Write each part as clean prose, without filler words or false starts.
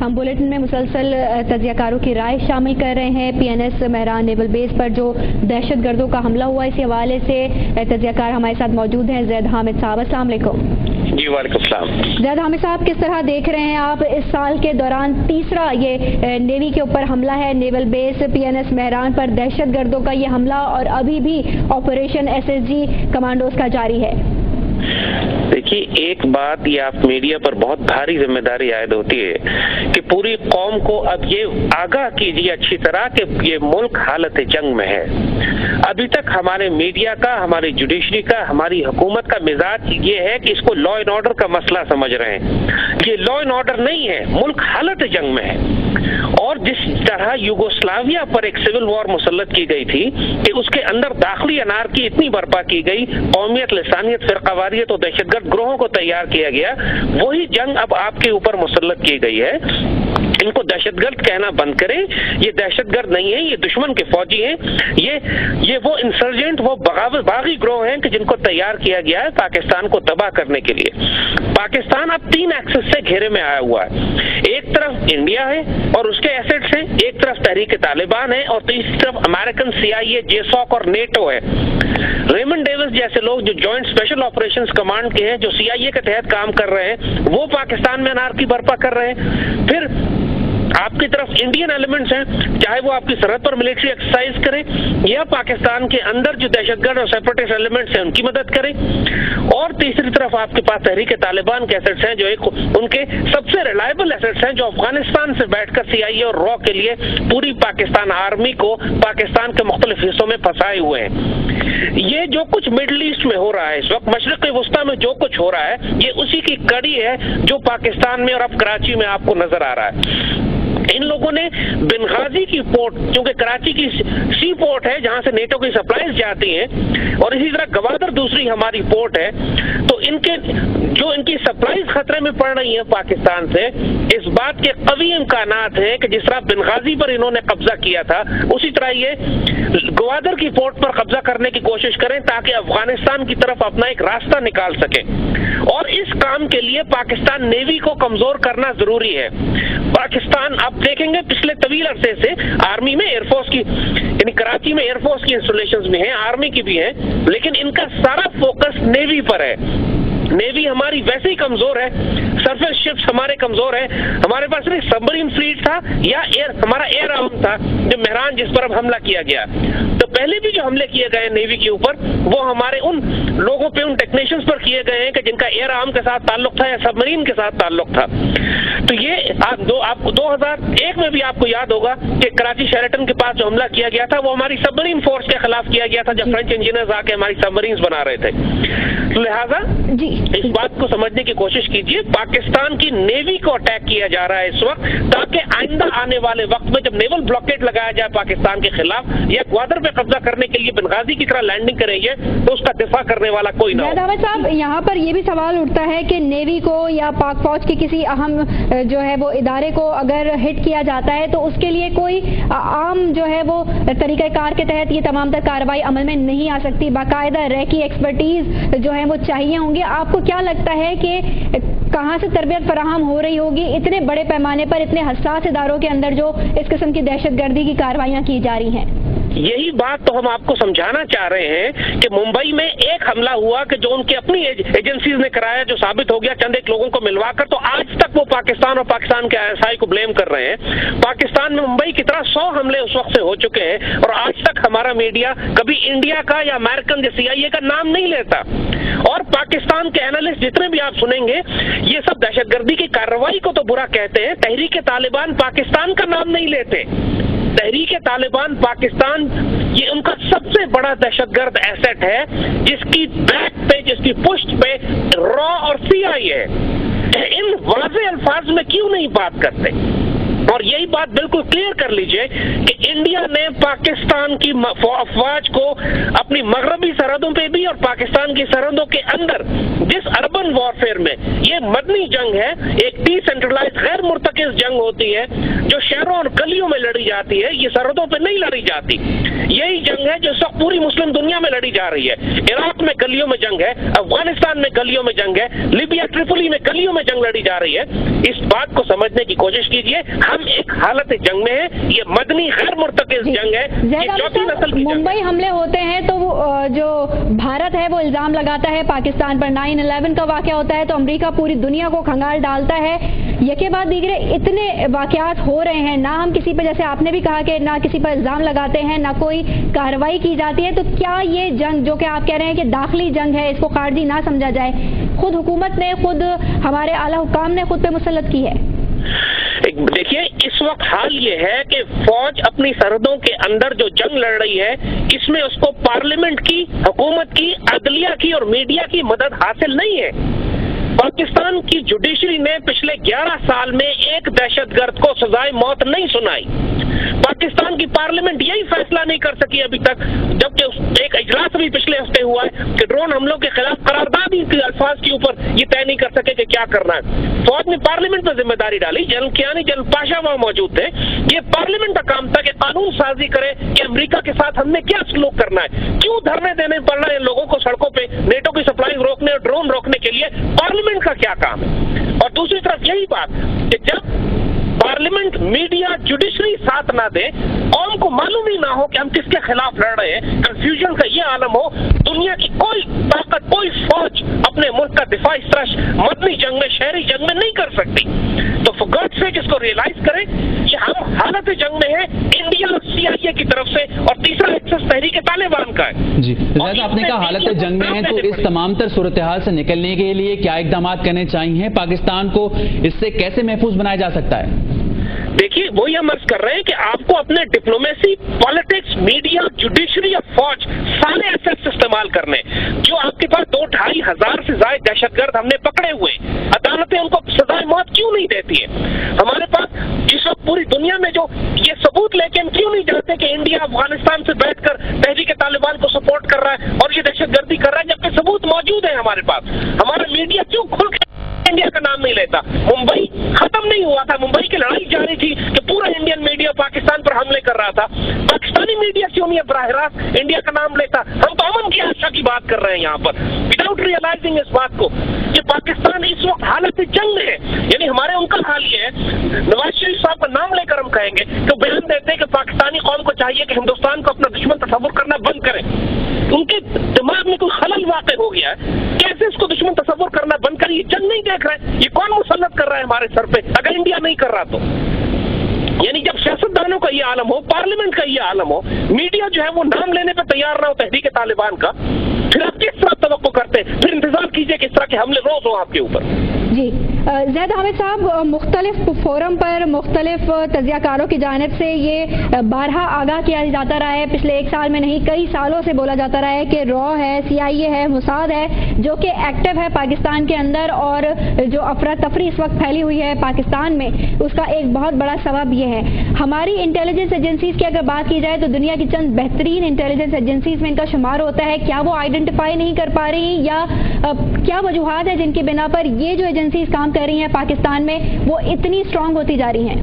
ہم بلیٹن میں مسلسل تجزیہ کاروں کی رائے شامل کر رہے ہیں۔ PNS مہران نیول بیس پر جو دہشت گردوں کا حملہ ہوا، اسی حوالے سے تجزیہ کار ہمارے ساتھ موجود ہیں۔ زید حامد صاحب، السلام علیکم۔ جی وعلیکم السلام۔ زید حامد صاحب، کس طرح دیکھ رہے ہیں آپ اس سال کے دوران تیسرا یہ نیوی کے اوپر حملہ ہے، نیول بیس PNS مہران پر دہشت گردوں کا یہ حملہ، اور ابھی بھی آپریشن SSG کمانڈوز کا جاری ہے؟ دیکھیے، ایک بات یہ آپ میڈیا پر بہت بھاری ذمہ داری عائد ہوتی ہے کہ پوری قوم کو اب یہ آگاہ کیجیے اچھی طرح کہ یہ ملک حالت جنگ میں ہے۔ ابھی تک ہمارے میڈیا کا، ہماری جوڈیشری کا، ہماری حکومت کا مزاج یہ ہے کہ اس کو لا اینڈ آرڈر کا مسئلہ سمجھ رہے ہیں۔ یہ لا اینڈ آرڈر نہیں ہے، ملک حالت جنگ میں ہے۔ اور جس طرح یوگوسلاویہ پر ایک سول وار مسلط کی گئی تھی کہ اس کے اندر داخلی انارکی اتنی برپا کی گئی، قومیت، لسانیت، فرقہ واریت اور دہشت گرد گروہوں کو تیار کیا گیا، وہی جنگ اب آپ کے اوپر مسلط کی گئی ہے۔ ان کو دہشت گرد کہنا بند کریں، یہ دہشت گرد نہیں ہے، یہ دشمن کے فوجی ہیں، یہ وہ انسرجنٹ، وہ باغی گروہ ہیں کہ جن کو تیار کیا گیا ہے پاکستان کو تباہ کرنے کے لیے۔ پاکستان اب 3 ایکسس سے گھیرے میں آیا ہوا ہے۔ ایک طرف انڈیا ہے اور اس کے ایسٹس ہیں، ایک طرف تحریک طالبان ہے، اور تیسری طرف امریکن CIA، JSOC اور نیٹو ہے۔ ریمنڈ ڈیوس جیسے لوگ جو جوائنٹ اسپیشل آپریشنز کمانڈ کے ہیں، جو CIA کے تحت کام کر رہے ہیں، وہ پاکستان میں انارکی برپا کر رہے ہیں۔ پھر آپ کی طرف انڈین ایلیمنٹس ہیں، چاہے وہ آپ کی سرحد پر ملٹری ایکسرسائز کریں یا پاکستان کے اندر جو دہشت گرد اور سیپریٹسٹ ایلیمنٹس ہیں ان کی مدد کریں، اور تیسری طرف آپ کے پاس تحریک طالبان کے ایسٹس ہیں جو ان کے سب سے ریلائبل ایسٹس ہیں، جو افغانستان سے بیٹھ کر CIA اور را کے لیے پوری پاکستان آرمی کو پاکستان کے مختلف حصوں میں پھنسائے ہوئے ہیں۔ یہ جو کچھ مڈل ایسٹ میں ہو رہا ہے اس وقت، مشرق وسطیٰ میں جو کچھ ہو رہا ہے، یہ اسی کی کڑی ہے جو پاکستان میں اور اب کراچی میں آپ کو نظر آ رہا ہے۔ ان لوگوں نے بنغازی کی پورٹ، کیونکہ کراچی کی سی پورٹ ہے جہاں سے نیٹو کی سپلائیز جاتی ہیں، اور اسی طرح گوادر دوسری ہماری پورٹ ہے، تو ان کی سپلائیز خطرے میں پڑ رہی ہیں پاکستان سے، اس بات کے قوی امکانات ہیں کہ جس طرح بنغازی پر انہوں نے قبضہ کیا تھا، اسی طرح یہ گوادر کی پورٹ پر قبضہ کرنے کی کوشش کریں تاکہ افغانستان کی طرف اپنا ایک راستہ نکال سکیں۔ اور اس کام کے لیے پاکستان نیوی کو کمزور کرنا ضروری ہے۔ پاکستان آپ دیکھیں گے پچھلے طویل عرصے سے آرمی میں، ایئر فورس کی، یعنی کراچی میں ایئر فورس کی انسٹالیشنز بھی ہیں، آرمی کی بھی ہیں، لیکن ان کا سارا فوکس نیوی پر ہے۔ نیوی ہماری ویسے ہی کمزور ہے، سرفیس شپس ہمارے کمزور ہیں، ہمارے پاس صرف سبمرین فلیٹ تھا یا ہمارا ایئر آرم تھا جو مہران جس پر اب حملہ کیا گیا۔ تو پہلے بھی جو حملے کیے گئے نیوی کے اوپر وہ ہمارے ان لوگوں پہ، ان ٹیکنیشینز پر کیے گئے ہیں کہ جن کا ایئر آرم کے ساتھ تعلق تھا یا سبمرین کے ساتھ تعلق تھا۔ تو یہ آپ 2001 میں بھی آپ کو یاد ہوگا کہ کراچی شیرٹن کے پاس جو حملہ کیا گیا تھا وہ ہماری سبمرین فورس کے خلاف کیا گیا تھا، جب فرینچ انجینئرز آ کے ہماری سبمرینز بنا رہے تھے۔ لہٰذا اس بات کو سمجھنے کی کوشش کیجیے، پاکستان کی نیوی کو اٹیک کیا جا رہا ہے اس وقت، تاکہ آئندہ آنے والے وقت میں جب نیول بلاکیڈ لگایا جائے پاکستان کے خلاف یا گوادر پہ قبضہ کرنے کے لیے بنغازی کی طرح لینڈنگ کریں گے تو اس کا دفاع کرنے والا کوئی نہ ہو۔ احمد صاحب، یہاں پر یہ بھی سوال اٹھتا ہے کہ نیوی کو یا پاک فوج کے کسی اہم جو ہے وہ ادارے کو اگر ہٹ کیا جاتا ہے تو اس کے لیے کوئی عام جو ہے وہ طریقہ کار کے تحت یہ تمام تر کارروائی عمل میں نہیں آ سکتی، باقاعدہ ریکی ایکسپرٹیز جو ہے وہ چاہیے ہوں گے۔ آپ کو کیا لگتا ہے کہ کہاں سے تربیت فراہم ہو رہی ہوگی اتنے بڑے پیمانے پر، اتنے حساس اداروں کے اندر جو اس قسم کی دہشت گردی کی کارروائیاں کی جا رہی ہیں؟ یہی بات تو ہم آپ کو سمجھانا چاہ رہے ہیں کہ ممبئی میں ایک حملہ ہوا کہ جو ان کی اپنی ایجنسیز نے کرایا، جو ثابت ہو گیا چند ایک لوگوں کو ملوا کر، تو آج تک وہ پاکستان اور پاکستان کے ISI کو بلیم کر رہے ہیں۔ پاکستان میں ممبئی کی طرح 100 حملے اس وقت سے ہو چکے ہیں اور آج تک ہمارا میڈیا کبھی انڈیا کا یا امریکن یا CIA کا نام نہیں لیتا۔ اور پاکستان کے اینالسٹ جتنے بھی آپ سنیں گے یہ سب دہشت گردی کی کارروائی کو تو برا کہتے ہیں، تحریک طالبان پاکستان کا نام نہیں لیتے۔ تحریک طالبان پاکستان یہ ان کا سب سے بڑا دہشت گرد ایسٹ ہے، جس کی بیک پہ، جس کی پشت پہ را اور CIA ہے۔ ان واضح الفاظ میں کیوں نہیں بات کرتے؟ اور یہی بات بالکل کلیئر کر لیجئے کہ انڈیا نے پاکستان کی افواج کو اپنی مغربی سرحدوں پہ بھی اور پاکستان کی سرحدوں کے اندر جس اربن وارفیئر میں یہ مدنی جنگ ہے، ایک ڈی سینٹرلائز غیر مرتکز جنگ ہوتی ہے جو شہروں اور گلیوں میں لڑی جاتی ہے، یہ سرحدوں پہ نہیں لڑی جاتی. یہی جنگ ہے جو اس وقت پوری مسلم دنیا میں لڑی جا رہی ہے. عراق میں گلیوں میں جنگ ہے، افغانستان میں گلیوں میں جنگ ہے، لیبیا ٹریپولی میں گلیوں میں جنگ لڑی جا رہی ہے. اس بات کو سمجھنے کی کوشش کیجئے، ہم ایک حالت جنگ میں ہیں، یہ مدنی غیر مرتکز جنگ ہے. یہ چوتھی نسل کی ممبئی حملے ہوتے ہیں تو جو بھارت ہے وہ الزام لگاتا ہے پاکستان پر. 9/11 کا واقعہ ہوتا ہے تو امریکہ پوری دنیا کو کھنگال ڈالتا ہے. یکے بعد دیگرے اتنے واقعات ہو رہے ہیں، نہ ہم کسی پہ، جیسے آپ نے بھی کہا کہ نہ کسی پر الزام لگاتے ہیں، نہ کوئی کارروائی کی جاتی ہے. تو کیا یہ جنگ جو کہ آپ کہہ رہے ہیں کہ داخلی جنگ ہے، اس کو خارجی نہ سمجھا جائے، خود حکومت نے، خود ہمارے اعلیٰ حکام نے خود پہ مسلط کی ہے؟ دیکھیے اس وقت حال یہ ہے کہ فوج اپنی سرحدوں کے اندر جو جنگ لڑ رہی ہے، اس میں اس کو پارلیمنٹ کی، حکومت کی، عدلیہ کی اور میڈیا کی مدد حاصل نہیں ہے. پاکستان کی جوڈیشری نے پچھلے 11 سال میں ایک دہشت گرد کو سزائے موت نہیں سنائی. پاکستان کی پارلیمنٹ یہی فیصلہ نہیں کر سکی ابھی تک، جبکہ ایک اجلاس بھی پچھلے ہفتے ہوا ہے کہ ڈرون حملوں کے خلاف قرارداد کے الفاظ کے اوپر یہ طے نہیں کر سکے کہ کیا کرنا ہے. فوج نے پارلیمنٹ میں ذمہ داری ڈالی. جنرل کیانی، جنرل پاشا وہاں موجود تھے. یہ پارلیمنٹ کا کام تھا کہ قانون سازی کرے کہ امریکہ کے ساتھ ہم نے کیا سلوک کرنا ہے، کیوں دھرنے دینے پڑ رہے ہیں لوگوں کو سڑکوں پہ نیٹو کی سپلائی روکنے اور ڈرون روکنے کے لیے. پارلیمنٹ کا کیا کام ہے؟ اور دوسری طرف یہی بات کہ جب پارلیمنٹ، میڈیا، جوڈیشری ساتھ نہ دے، قوم کو معلوم ہی نہ ہو کہ ہم کس کے خلاف لڑ رہے ہیں، کنفیوژن کا یہ عالم ہو، دنیا کی کوئی طاقت، کوئی فوج اپنے ملک کا دفاع اس طرح مدنی جنگ میں، شہری جنگ میں نہیں کر سکتی. تو فار گاڈ سیک اس کو ریئلائز کریں کہ ہم حالت جنگ میں ہیں، انڈیا اور CIA کی طرف سے، اور تیسرا ایکسس تحریک طالبان کا ہے. جی زیادہ آپ نے کہا حالت جنگ میں ہیں، تو اس تمام تر صورتحال سے نکلنے کے لیے کیا اقدامات کرنے چاہیے؟ پاکستان کو اس سے کیسے محفوظ بنایا جا سکتا ہے؟ دیکھیے وہی ہم عرض کر رہے ہیں کہ آپ کو اپنے ڈپلومیسی، پالیٹکس، میڈیا، جوڈیشری اور فوج سارے ایسٹس استعمال کرنے. جو آپ کے پاس 2-2.5 ہزار سے زائد دہشت گرد ہم نے پکڑے ہوئے، عدالتیں ان کو سزائے موت کیوں نہیں دیتی ہیں؟ ہمارے پاس جس وقت پوری دنیا میں جو یہ ثبوت لے کے ہم کیوں نہیں جاتے کہ انڈیا افغانستان سے بیٹھ کر تحریک طالبان کو سپورٹ کر رہا ہے اور یہ دہشت گردی کر رہا ہے، جبکہ ثبوت موجود ہے ہمارے پاس. ہمارا میڈیا کیوں کھل کے انڈیا کا نام نہیں لیتا؟ ممبئی ختم نہیں ہوا تھا، ممبئی کی لڑائی جاری تھی کہ پورا انڈین میڈیا پاکستان پر حملے کر رہا تھا. پاکستانی میڈیا کیوں نہیں براہ راست انڈیا کا نام لیتا؟ ہم تو امن کی آشا کی بات کر رہے ہیں یہاں پر، وداؤٹ ریئلائزنگ اس بات کو کہ پاکستان اس وقت حالت جنگ میں ہے. یعنی ہمارے ان کا حال یہ ہے، نواز شریف صاحب کا نام لے کر ہم کہیں گے تو بیان دیتے ہیں کہ پاکستانی قوم کو چاہیے کہ ہندوستان کو اپنا دشمن تصور کرنا بند کریں. ان کے دماغ میں کوئی خلل واقع ہو گیا ہے، کیسے اس کو دشمن تصور کرنا بند کریں؟ یہ جنگ نہیں دیکھ رہے، یہ کون مسلط کر رہا ہے ہمارے سر پہ اگر انڈیا نہیں کر رہا تو؟ یعنی جب سیاستدانوں کا یہ عالم ہو، پارلیمنٹ کا یہ عالم ہو، میڈیا جو ہے وہ نام لینے پہ تیار نہ ہو تحریک طالبان کا، پھر آپ کس طرح توقع کرتے ہیں؟ پھر انتظار کیجئے کہ اس طرح کے حملے روز ہوں آپ کے اوپر. جی زید حامد صاحب، مختلف فورم پر مختلف تجزیہ کاروں کی جانب سے یہ بارہا آگاہ کیا جاتا رہا ہے، پچھلے 1 سال میں نہیں کئی سالوں سے بولا جاتا رہا ہے کہ را ہے، CIA ہے، موساد ہے جو کہ ایکٹیو ہے پاکستان کے اندر، اور جو افراتفری اس وقت پھیلی ہوئی ہے پاکستان میں، اس کا ایک بہت بڑا سبب یہ ہے. ہماری انٹیلیجنس ایجنسیز کی اگر بات کی جائے تو دنیا کی چند بہترین انٹیلیجنس ایجنسیز میں ان کا شمار ہوتا ہے. کیا وہ آئیڈینٹیفائی نہیں کر پا رہی، یا کیا وجوہات ہیں جن کی بنا پر یہ جو ایجنسیز کام کر رہی ہیں پاکستان میں وہ اتنی اسٹرانگ ہوتی جا رہی ہیں؟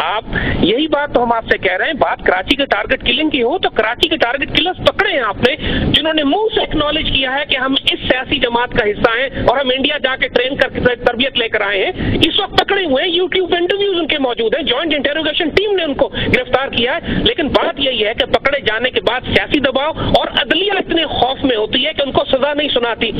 آپ یہی بات تو ہم آپ سے کہہ رہے ہیں. بات کراچی کے ٹارگٹ کلنگ کی ہو تو کراچی کے ٹارگٹ کلرز پکڑے ہیں آپ نے، جنہوں نے منہ سے ایکنالج کیا ہے کہ ہم اس سیاسی جماعت کا حصہ ہیں اور ہم انڈیا جا کے ٹرین کر کے تربیت لے کر آئے ہیں. اس وقت پکڑے ہوئے ہیں، یوٹیوب انٹرویوز ان کے موجود ہیں، جوائنٹ انٹروگیشن ٹیم نے ان کو گرفتار کیا ہے. لیکن بات یہی ہے کہ پکڑے جانے کے بعد سیاسی دباؤ اور عدلیہ اتنے خوف میں ہوتی ہے کہ ان کو سزا نہیں سناتی.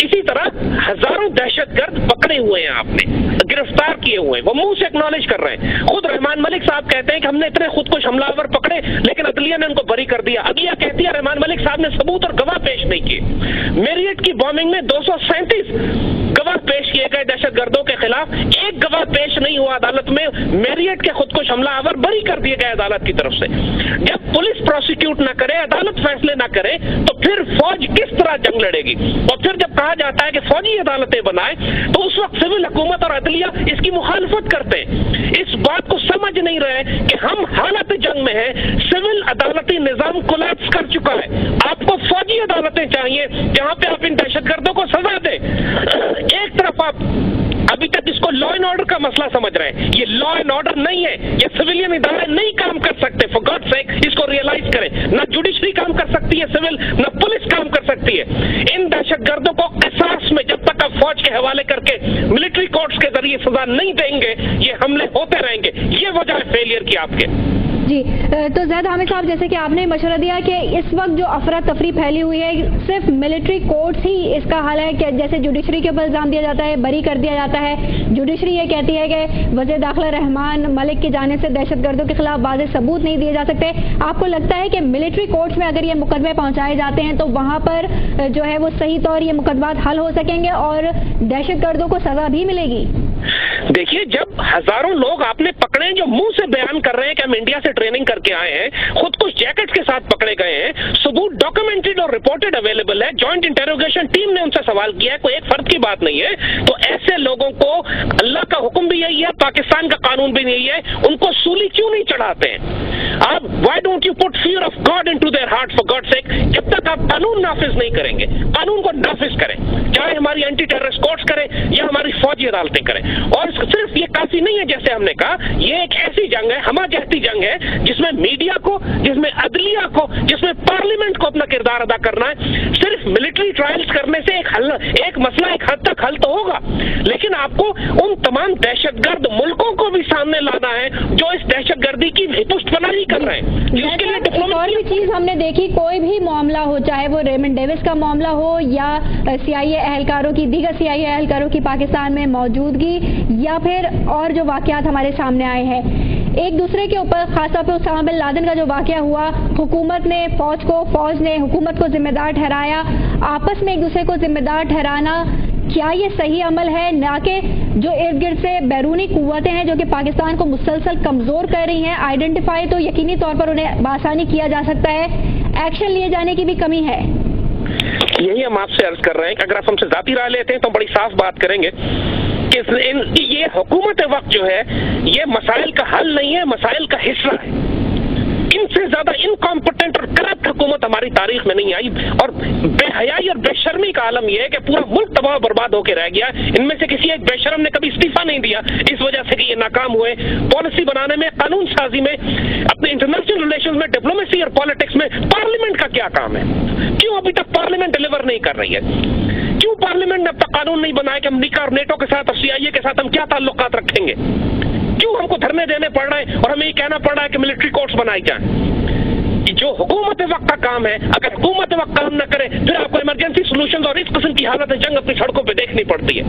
اسی طرح ہزاروں دہشت گرد پکڑے ہوئے ہیں آپ نے، گرفتار کیے ہوئے ہیں، وہ منہ سے ایکنالج کر رہے ہیں. خود رحمان ملک صاحب کہتے ہیں کہ ہم نے اتنے خود کش حملہ آور پکڑے لیکن عدلیہ نے ان کو بری کر دیا. عدلیہ کہتی ہے رحمان ملک صاحب نے ثبوت اور گواہ پیش نہیں کیے. میریٹ کی بامبنگ میں 237 گواہ پیش کیے گئے دہشت گردوں کے خلاف, ایک گواہ پیش نہیں ہوا عدالت میں. میریٹ کے خود کش حملہ آور بری کر دیے گئے عدالت کی طرف سے. جب پولیس پروسیکیوٹ نہ کرے, عدالت فیصلے نہ کرے, تو پھر فوج کس طرح جنگ لڑے گی؟ اور پھر جب کہا جاتا ہے کہ فوجی عدالتیں بنائے تو اس وقت سول حکومت اور عدلیہ اس کی مخالفت کرتے ہیں. اس بات کو سمجھ نہیں رہے کہ ہم حالت جنگ میں ہیں. سول عدالتی نظام کولیپس کر چکا ہے. آپ کو فوجی عدالتیں چاہیے جہاں پہ آپ ان دہشت گردوں کو سزا دیں. ایک طرف آپ ابھی تک اس کو لا اینڈ آرڈر کا مسئلہ سمجھ رہے ہیں. یہ لا اینڈ آرڈر نہیں ہے, یہ سویلین ادارے نہیں کام کر سکتے. فار گاڈ سیک اس کو ریئلائز کریں. نہ جوڈیشری کام کر سکتی ہے سول, نہ پولیس کام کر سکتی ہے. ان دہشت گردوں کو قصاص میں جب تک آپ فوج کے حوالے کر کے ملٹری کورٹس کے ذریعے سزا نہیں دیں گے یہ حملے ہوتے رہیں گے. یہ وجہ ہے فیلئر کی آپ کے. جی تو زید حامد صاحب, جیسے کہ آپ نے مشورہ دیا کہ اس وقت جو افراتفری پھیلی ہوئی ہے صرف ملٹری کورٹس ہی اس کا حل ہے, کہ جیسے جوڈیشری کے اوپر الزام دیا جاتا ہے, بری کر دیا جاتا ہے. جوڈیشری یہ کہتی ہے کہ وزیر داخلہ رحمان ملک کی جانب سے دہشت گردوں کے خلاف واضح ثبوت نہیں دیے جا سکتے. آپ کو لگتا ہے کہ ملٹری کورٹس میں اگر یہ مقدمے پہنچائے جاتے ہیں تو وہاں پر جو ہے وہ صحیح طور یہ مقدمات حل ہو سکیں گے اور دہشت گردوں کو سزا بھی ملے گی؟ دیکھیے, جب ہزاروں لوگ آپ نے پکڑے جو منہ سے بیان کر رہے ہیں کہ ہم انڈیا سے ٹریننگ کر کے آئے ہیں, خود کچھ جیکٹ کے ساتھ پکڑے گئے ہیں, ثبوت ڈاکومنٹڈ اور رپورٹڈ اویلیبل ہے, جوائنٹ انٹروگیشن ٹیم نے ان سے سوال کیا ہے, کوئی ایک فرد کی بات نہیں ہے, تو ایسے لوگوں کو اللہ کا حکم بھی یہی ہے, پاکستان کا قانون بھی یہی ہے, ان کو سولی کیوں نہیں چڑھاتے ہیں آپ؟ Why don't you put fear of God into their heart for God sake? جب تک آپ قانون نافذ نہیں کریں گے, قانون کو نافذ کریں, چاہے ہماری اینٹی ٹیررسٹ کورٹس کریں یا ہماری فوجی عدالتیں کریں. اور صرف یہ کافی نہیں ہے, جیسے ہم نے کہا یہ ایک ایسی جنگ ہے, ہمہ جہتی جنگ ہے, جس میں میڈیا کو, جس میں عدلیہ کو, جس میں پارلیمنٹ کو اپنا کردار ادا کرنا ہے. صرف ملٹری ٹرائلز کرنے سے ایک مسئلہ ایک حد تک حل تو ہوگا, لیکن آپ کو ان تمام دہشت گرد ملکوں کو بھی سامنے لانا ہے جو اس دہشت گردی کی پشت پناہی کر رہے ہیں. اس کے لیے اور بھی چیز ہم نے دیکھی, کوئی بھی معاملہ ہو, چاہے وہ ریمنڈ ڈیوس کا معاملہ ہو یا CIA اہلکاروں کی, دیگر CIA اہلکاروں کی پاکستان میں موجودگی, یا پھر اور جو واقعات ہمارے سامنے آئے ہیں, ایک دوسرے کے اوپر خاص طور پہ اسامہ بن لادن کا جو واقعہ ہوا, حکومت نے فوج نے حکومت کو ذمہ دار ٹھہرایا. آپس میں ایک دوسرے کو ذمہ دار ٹھہرانا, کیا یہ صحیح عمل ہے؟ نہ کہ جو ارد گرد سے بیرونی قوتیں ہیں جو کہ پاکستان کو مسلسل کمزور کر رہی ہیں, آئیڈینٹیفائی تو یقینی طور پر انہیں بآسانی کیا جا سکتا ہے, ایکشن لیے جانے کی بھی کمی ہے. یہی ہم آپ سے عرض کر رہے ہیں کہ اگر آپ ہم سے ذاتی رائے لیتے ہیں تو ہم بڑی صاف بات کریں گے کہ یہ حکومت وقت جو ہے یہ مسائل کا حل نہیں ہے, مسائل کا حصہ ہے. ان سے زیادہ انکمپٹنٹ اور کرپٹ حکومت ہماری تاریخ میں نہیں آئی, اور بے حیائی اور بے شرمی کا عالم یہ ہے کہ پورا ملک تباہ برباد ہو کے رہ گیا. ان میں سے کسی ایک بے شرم نے کبھی استعفیٰ نہیں دیا اس وجہ سے کہ یہ ناکام ہوئے پالیسی بنانے میں, قانون سازی میں, اپنے انٹرنیشنل ریلیشنز میں, ڈپلومیسی اور پالیٹکس میں. پارلیمنٹ کا کیا کام ہے؟ کیوں ابھی تک پارلیمنٹ ڈیلیور نہیں کر رہی ہے؟ کیوں پارلیمنٹ نے اب تک قانون نہیں بنایا کہ امریکہ اور نیٹو کے ساتھ اور CIA کے ساتھ ہم کیا تعلقات رکھیں گے؟ کیوں ہم کو دھرنے دینے پڑ رہے ہیں اور ہمیں یہ کہنا پڑ رہا ہے کہ ملٹری کورٹس بنائی جائیں؟ جو حکومت وقت کا کام ہے, اگر حکومت وقت کام نہ کرے پھر آپ کو ایمرجنسی سولوشنز اور اس قسم کی حالت جنگ اپنی سڑکوں پہ دیکھنی پڑتی ہے.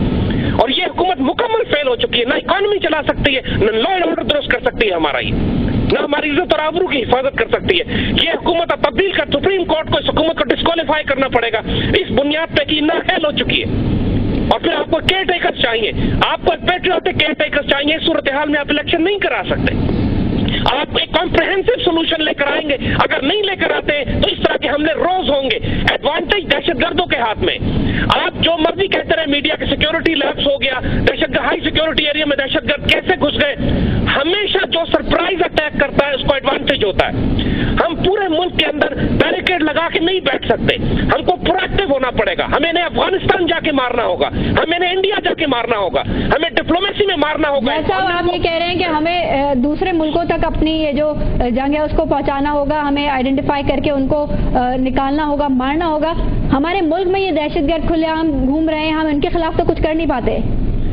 اور یہ حکومت مکمل فیل ہو چکی ہے, نہ اکانومی چلا سکتی ہے, نہ لا اینڈ آرڈر درست کر سکتی ہے ہمارا, نہ ہماری عزت اور آبرو کی حفاظت کر سکتی ہے. یہ حکومت اب تبدیل کر سپریم کورٹ کو اس حکومت کو ڈسکوالیفائی کرنا پڑے گا اس بنیاد پہ کہ نااہل ہو چکی ہے. اور پھر آپ کو کیئر ٹیکرز چاہیے, آپ کو پیٹریوٹک کیئر ٹیکرز چاہیے. اس صورتحال میں آپ الیکشن نہیں کرا سکتے. آپ ایک کمپریہنسو سولوشن لے کر آئیں گے, اگر نہیں لے کر آتے تو اس طرح کے حملے روز ہوں گے. ایڈوانٹیج دہشت گردوں کے ہاتھ میں. آپ جو مرضی کہتے رہے میڈیا کے سیکیورٹی لیپس ہو گیا, ہائی سیکیورٹی ایریا میں دہشت گرد کیسے گھس گئے, ہمیشہ جو سرپرائز اٹیک کرتا ہے اس کو ایڈوانٹیج ہوتا ہے. ہم پورے ملک کے اندر بیریکیڈ لگا کے نہیں بیٹھ سکتے, ہم کو پرو ایکٹیو ہونا پڑے گا. ہمیں انہیں افغانستان جا کے مارنا ہوگا, ہمیں انہیں انڈیا جا کے مارنا ہوگا, ہمیں ڈپلومیسی میں مارنا ہوگا. ایسا آپ یہ کہہ رہے ہیں کہ ہمیں دوسرے ملکوں تک اپنی یہ جو جنگ ہے اس کو پہنچانا ہوگا, ہمیں آئیڈینٹیفائی کر کے ان کو نکالنا ہوگا, مارنا ہوگا. ہمارے ملک میں یہ دہشت گرد کھلے عام گھوم رہے ہیں, ہم ان کے خلاف تو کچھ کر نہیں پاتے.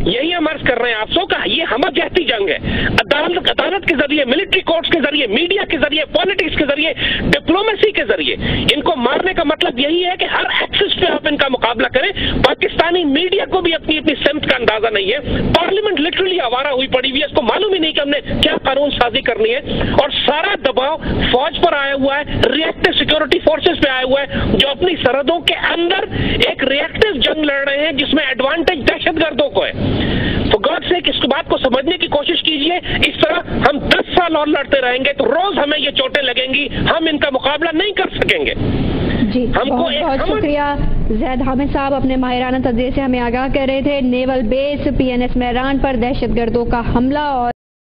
یہی ہم عرض کر رہے ہیں آپ سو کا, یہ ہمہ جہتی جنگ ہے. عدالت کے ذریعے, ملٹری کورٹس کے ذریعے, میڈیا کے ذریعے, پالیٹکس کے ذریعے, ڈپلومیسی کے ذریعے ان کو مارنے کا مطلب یہی ہے کہ ہر ایکسس پہ آپ ان کا مقابلہ کریں. پاکستانی میڈیا کو بھی اپنی سمت کا اندازہ نہیں ہے. پارلیمنٹ لٹرلی آوارہ ہوئی پڑی ہوئی ہے, اس کو معلوم ہی نہیں کہ ہم نے کیا قانون سازی کرنی ہے اور سارا دباؤ فوج پر آیا ہوا ہے، ریئیکٹو سیکورٹی فورسز پہ آیا ہوا ہے جو اپنی سرحدوں کے اندر ایک ریئیکٹو جنگ لڑ رہے ہیں جس میں ایڈوانٹیج دہشت گردوں کو ہے۔ تو گاڈ سے اس بات کو سمجھنے کی کوشش کیجئے، اس طرح ہم 10 سال اور لڑتے رہیں گے تو روز ہمیں یہ چوٹیں لگیں گی، ہم ان کا مقابلہ نہیں کر سکیں گے۔ جی بہت بہت شکریہ زید حامد صاحب، اپنے ماہرانہ تجزیے سے ہمیں آگاہ کر رہے تھے۔ نیول بیس PNS میران پر دہشت گردوں کا حملہ اور